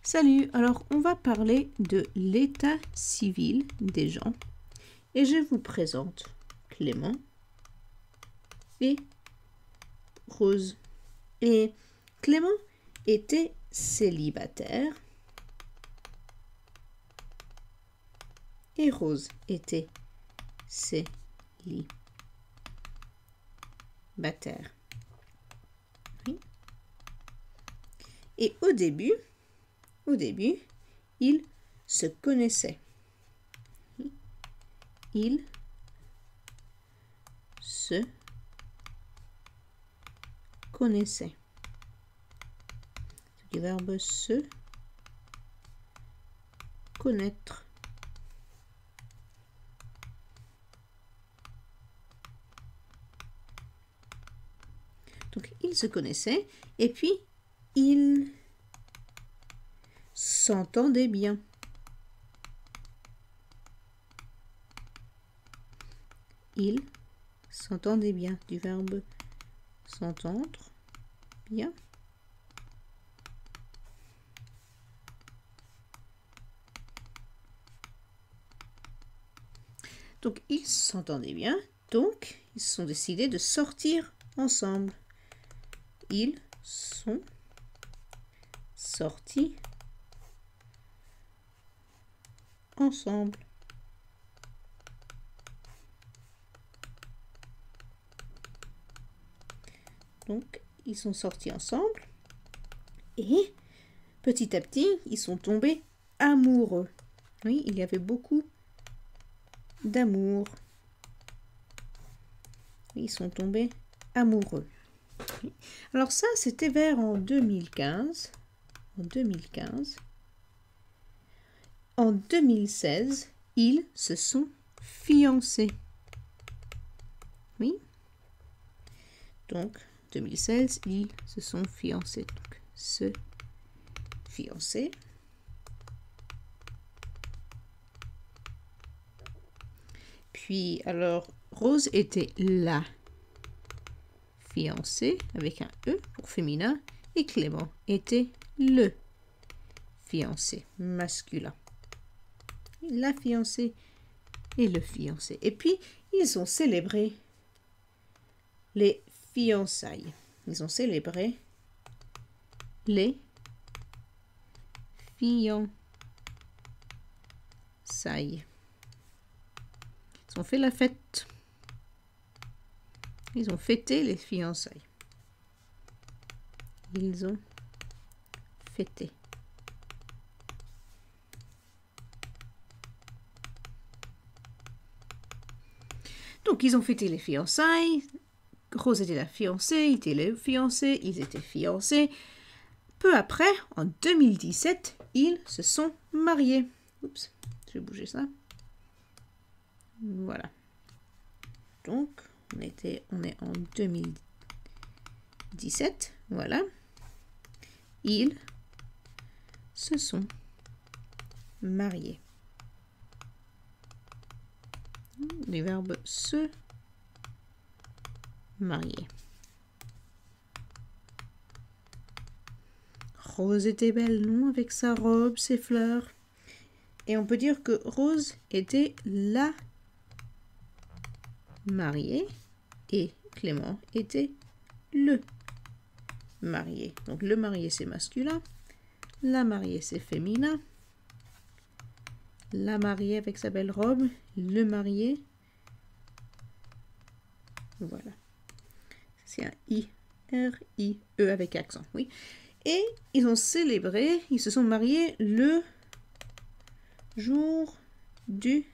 Salut, alors on va parler de l'état civil des gens et je vous présente Clément et Rose. Et Clément était célibataire et Rose était célibataire. Oui. Et au début, ils se connaissaient. Ils se connaissaient. Le verbe se connaître. Donc, ils se connaissaient et puis ils s'entendaient bien. Ils s'entendaient bien, du verbe s'entendre bien. Donc, ils s'entendaient bien, donc ils se sont décidés de sortir ensemble. Ils sont sortis ensemble. Donc, ils sont sortis ensemble et petit à petit, ils sont tombés amoureux. Oui, il y avait beaucoup d'amour. Ils sont tombés amoureux. Alors ça, c'était vers en 2015. En 2016, ils se sont fiancés. Oui. Donc, 2016, ils se sont fiancés. Donc, se fiancer. Puis, alors, Rose était la fiancée, avec un E pour féminin, et Clément était le fiancé, masculin. La fiancée et le fiancé. Et puis, ils ont célébré les fiançailles. Ils ont célébré les fiançailles. Ils ont fait la fête. Ils ont fêté les fiançailles. Ils ont fêté. Donc, ils ont fêté les fiançailles. Rose était la fiancée, il était le fiancé, ils étaient fiancés. Peu après, en 2017, ils se sont mariés. Oups, je vais bouger ça. Voilà. Donc, on est en 2017. Voilà. Ils se sont mariés. Les verbes se marier. Rose était belle, non, avec sa robe, ses fleurs. Et on peut dire que Rose était la mariée et Clément était le marié. Donc le marié c'est masculin, la mariée c'est féminin. La mariée avec sa belle robe, le marié. Voilà. C'est un I-R-I-E avec accent, oui. Et ils ont célébré, ils se sont mariés le jour du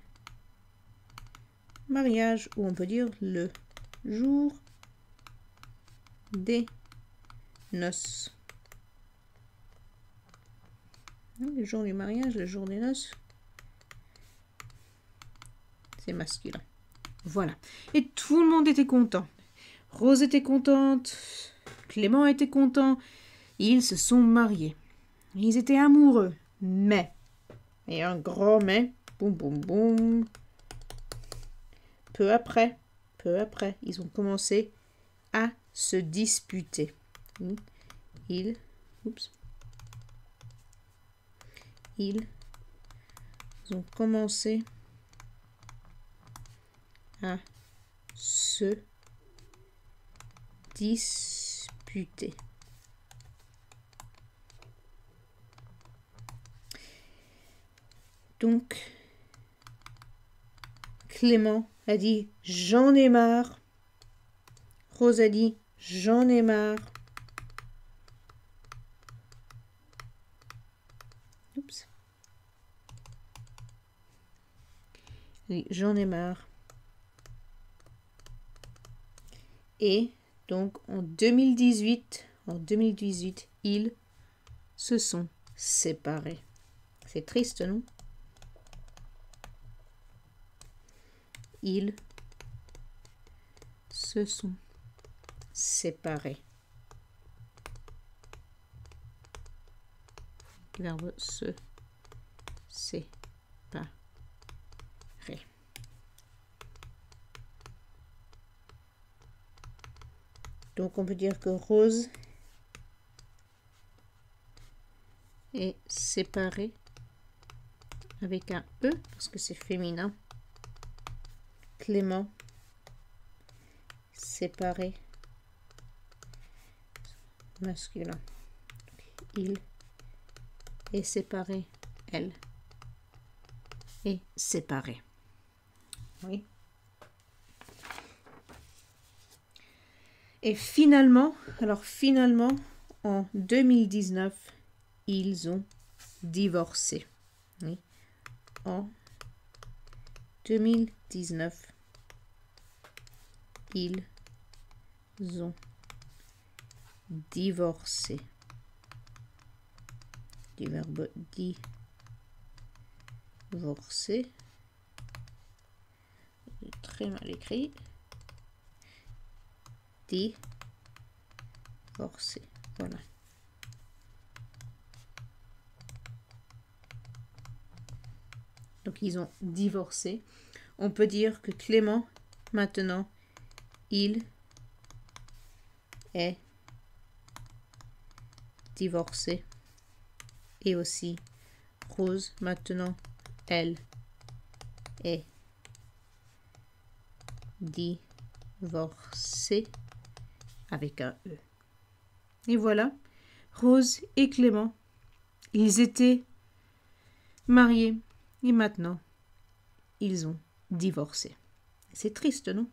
mariage, ou on peut dire le jour des noces. Le jour du mariage, le jour des noces, c'est masculin. Voilà. Et tout le monde était content. Rose était contente, Clément était content. Ils se sont mariés. Ils étaient amoureux. Mais, et un grand mais, boum boum boum, peu après, ils ont commencé à se disputer. Ils Ils ont commencé à se disputer. Donc, Clément a dit « J'en ai marre ». Rose a dit « J'en ai marre ». Oups. Oui, j'en ai marre. Et donc en 2018, ils se sont séparés. C'est triste, non? Ils se sont séparés. Verbe se séparer. Donc on peut dire que Rose est séparée avec un E parce que c'est féminin. Clément séparé masculin. Il est séparé, elle est séparée. Oui. Et finalement, en 2019, ils ont divorcé. Oui. En 2019, ils ont divorcé. Du verbe divorcer. Très mal écrit. Divorcer. Voilà. Donc ils ont divorcé. On peut dire que Clément, maintenant, il est divorcé. Et aussi Rose, maintenant, elle est divorcée avec un E. Et voilà, Rose et Clément, ils étaient mariés et maintenant, ils ont divorcé. C'est triste, non?